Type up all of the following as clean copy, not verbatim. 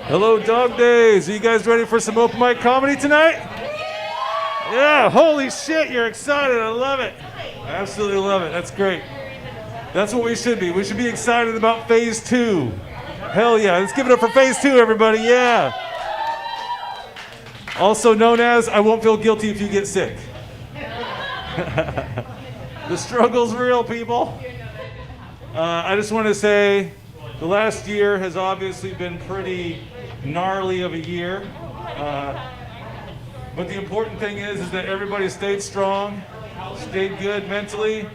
Hello, Dog Days. Are you guys ready for some open mic comedy tonight? Yeah, holy shit, you're excited. I love it. I absolutely love it. That's great. That's what we should be. We should be excited about phase 2. Hell yeah. Let's give it up for phase 2, everybody. Yeah. Also known as, I won't feel guilty if you get sick. The struggle's real, people. I just want to say the last year has obviously been pretty gnarly of a year. But the important thing is that everybody stayed strong, stayed good mentally,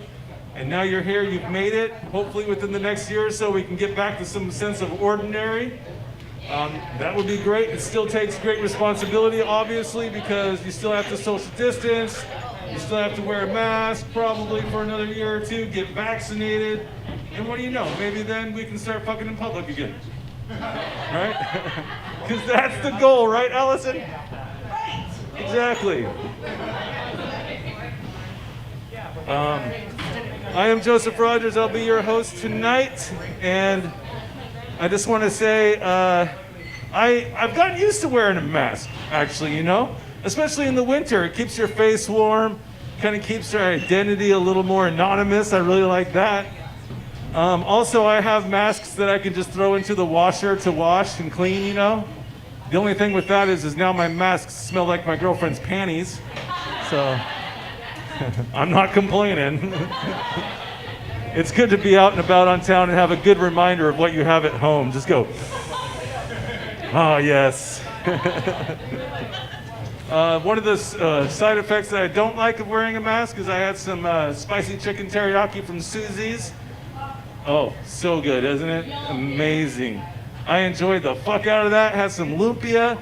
and now you're here, you've made it. Hopefully within the next year or so we can get back to some sense of ordinary. That would be great. It still takes great responsibility, obviously, because you still have to social distance, you still have to wear a mask probably for another year or two, get vaccinated, and what do you know, maybe then we can start fucking in public again. Right? Because that's the goal, right, Allison? Exactly. I am Joseph Rogers. I'll be your host tonight, and I just want to say I've gotten used to wearing a mask, actually, you know? Especially in the winter. It keeps your face warm, kind of keeps your identity a little more anonymous. I really like that. Also, I have masks that I can just throw into the washer to wash and clean, you know? The only thing with that is now my masks smell like my girlfriend's panties. So, I'm not complaining. It's good to be out and about on town and have a good reminder of what you have at home. Just go, oh yes. One of the side effects that I don't like of wearing a mask is I had some spicy chicken teriyaki from Susie's. Oh, so good, isn't it? Amazing. I enjoyed the fuck out of that, had some lumpia,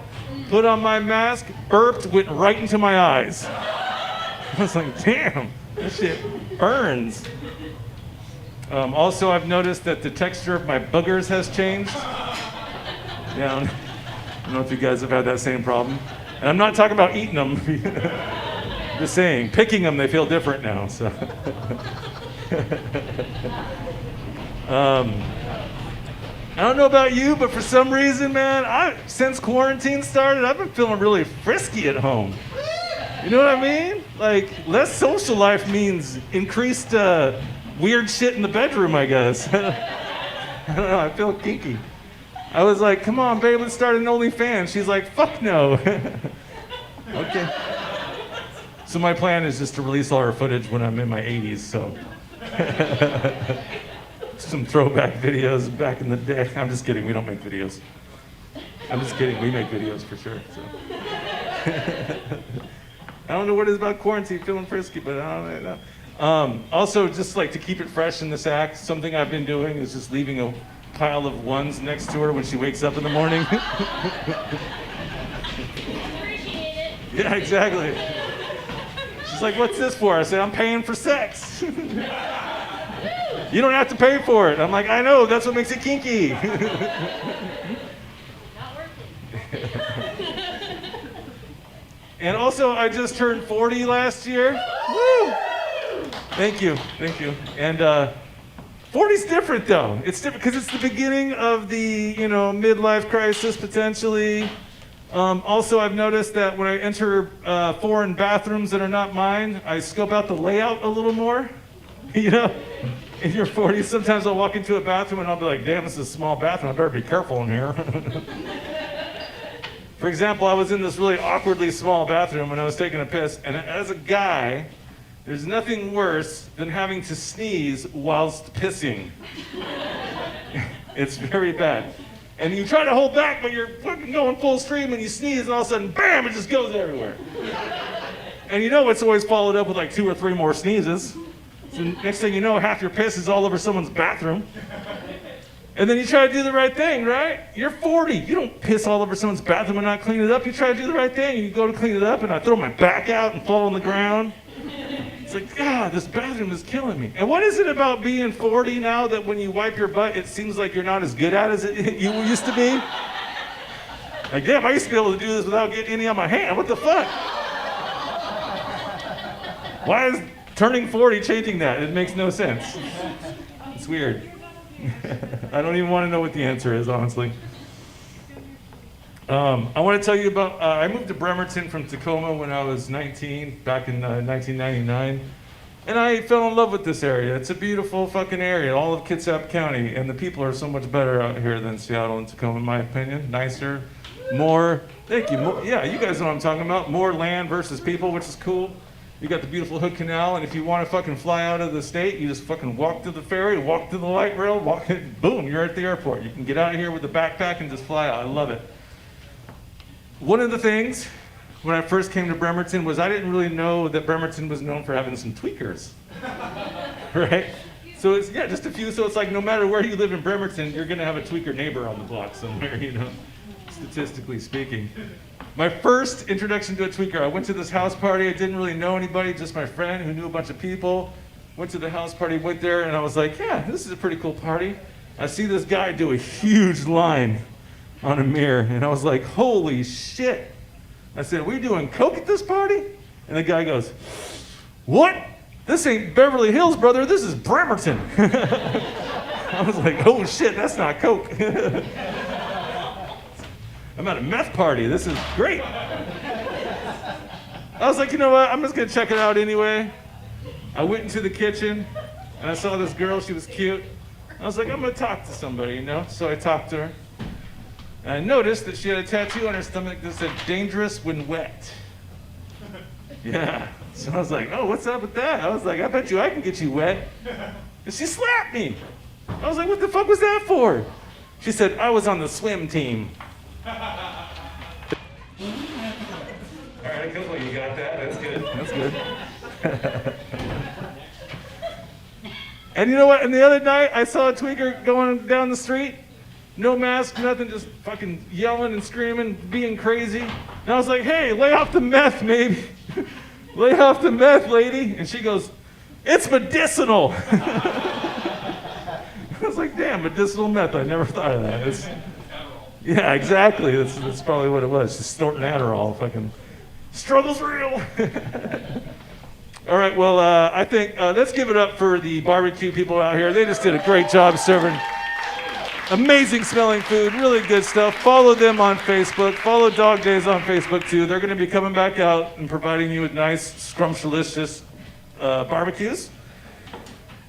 put on my mask, burped, went right into my eyes. I was like, damn, that shit burns. Also, I've noticed that the texture of my boogers has changed. Yeah, I don't know if you guys have had that same problem. And I'm not talking about eating them. Just saying, picking them, they feel different now. So, I don't know about you, but for some reason, man, since quarantine started, I've been feeling really frisky at home. You know what I mean? Like, less social life means increased weird shit in the bedroom, I guess. I don't know, I feel kinky. I was like, come on, babe, let's start an OnlyFans. She's like, fuck no. Okay. So my plan is just to release all our footage when I'm in my 80s, so. Some throwback videos back in the day. I'm just kidding, we don't make videos. I'm just kidding, we make videos for sure. So. I don't know what it is about quarantine, feeling frisky, but I don't know. Also, just like to keep it fresh in the sack, something I've been doing is just leaving a pile of ones next to her when she wakes up in the morning. Appreciate it. Yeah, exactly. She's like, what's this for? I said, I'm paying for sex. You don't have to pay for it. I'm like, I know, that's what makes it kinky. Not working. And also, I just turned 40 last year. Woo! Thank you. And 40's different though. It's different because it's the beginning of the, midlife crisis potentially. Also, I've noticed that when I enter foreign bathrooms that are not mine, I scope out the layout a little more. In your 40s, sometimes I'll walk into a bathroom and I'll be like, damn, this is a small bathroom. I better be careful in here. For example, I was in this really awkwardly small bathroom when I was taking a piss, and as a guy, there's nothing worse than having to sneeze whilst pissing. It's very bad. And you try to hold back, but you're fucking going full stream, and you sneeze, and all of a sudden, bam, it just goes everywhere. And it's always followed up with like 2 or 3 more sneezes. So next thing you know, half your piss is all over someone's bathroom. And then you try to do the right thing, right? You're 40. You don't piss all over someone's bathroom and not clean it up. You try to do the right thing. You go to clean it up, and I throw my back out and fall on the ground. It's like, God, this bathroom is killing me. And what is it about being 40 now that when you wipe your butt, it seems like you're not as good at it as you used to be? Like, damn, I used to be able to do this without getting any on my hand. What the fuck? Why is turning 40 changing that? It makes no sense. It's weird. I don't even want to know what the answer is, honestly. I want to tell you about, I moved to Bremerton from Tacoma when I was 19, back in 1999. And I fell in love with this area. It's a beautiful fucking area, all of Kitsap County. And the people are so much better out here than Seattle and Tacoma, in my opinion. Nicer, more, thank you. More, yeah, you guys know what I'm talking about. More land versus people, which is cool. You got the beautiful Hood Canal, and if you want to fucking fly out of the state, you just fucking walk to the ferry, walk to the light rail, walk it, boom, you're at the airport. You can get out of here with a backpack and just fly out. I love it. One of the things when I first came to Bremerton was I didn't really know that Bremerton was known for having some tweakers, right? So it's, yeah, just a few. So it's like no matter where you live in Bremerton, you're gonna have a tweaker neighbor on the block somewhere, you know, statistically speaking. My first introduction to a tweaker, I went to this house party. I didn't really know anybody, just my friend who knew a bunch of people. Went to the house party, went there, and I was like, yeah, this is a pretty cool party. I see this guy do a huge line on a mirror, and I was like, holy shit. I said, we doing coke at this party? And the guy goes, what? This ain't Beverly Hills, brother, this is Bremerton. I was like, oh shit, that's not coke. I'm at a meth party, this is great. I was like, you know what, I'm just gonna check it out anyway. I went into the kitchen, and I saw this girl, she was cute. I was like, I'm gonna talk to somebody, you know? So I talked to her. And I noticed that she had a tattoo on her stomach that said, dangerous when wet. Yeah. So I was like, oh, what's up with that? I was like, I bet you I can get you wet. And she slapped me. I was like, what the fuck was that for? She said, I was on the swim team. All right, cool, you got that. That's good. That's good. And you know what? And the other night, I saw a tweaker going down the street. No mask, nothing, just fucking yelling and screaming, being crazy. And I was like, hey, lay off the meth, maybe. Lay off the meth, lady. And she goes, it's medicinal. I was like, damn, medicinal meth. I never thought of that. Yeah, exactly. That's probably what it was. Just snorting Adderall. Fucking struggle's real. All right, well, I think let's give it up for the barbecue people out here. They just did a great job serving amazing smelling food, really good stuff. Follow them on Facebook. Follow Dog Days on Facebook too. They're going to be coming back out and providing you with nice, scrumptious barbecues.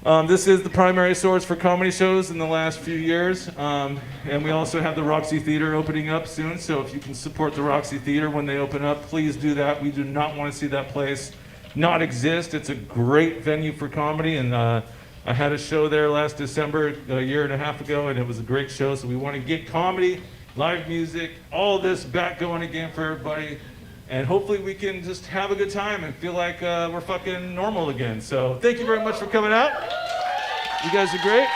This is the primary source for comedy shows in the last few years. And we also have the Roxy Theater opening up soon. So if you can support the Roxy Theater when they open up, please do that. We do not want to see that place not exist. It's a great venue for comedy, and I had a show there last December, a year and a half ago, and it was a great show. So we want to get comedy, live music, all this back going again for everybody. And hopefully we can just have a good time and feel like we're fucking normal again. So thank you very much for coming out. You guys are great.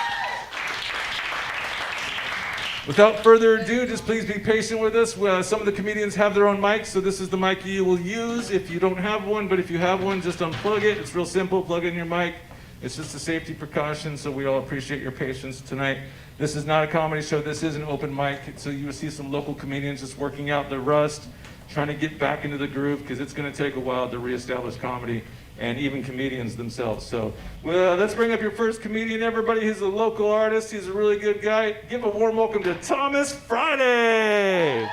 Without further ado, just please be patient with us. Some of the comedians have their own mics, so this is the mic you will use if you don't have one. But if you have one, just unplug it. It's real simple. Plug in your mic. It's just a safety precaution, so we all appreciate your patience tonight. This is not a comedy show. This is an open mic, so you will see some local comedians just working out the rust, trying to get back into the groove, because it's going to take a while to reestablish comedy, and even comedians themselves. So let's bring up your first comedian, everybody. He's a local artist. He's a really good guy. Give a warm welcome to Thomas Friday.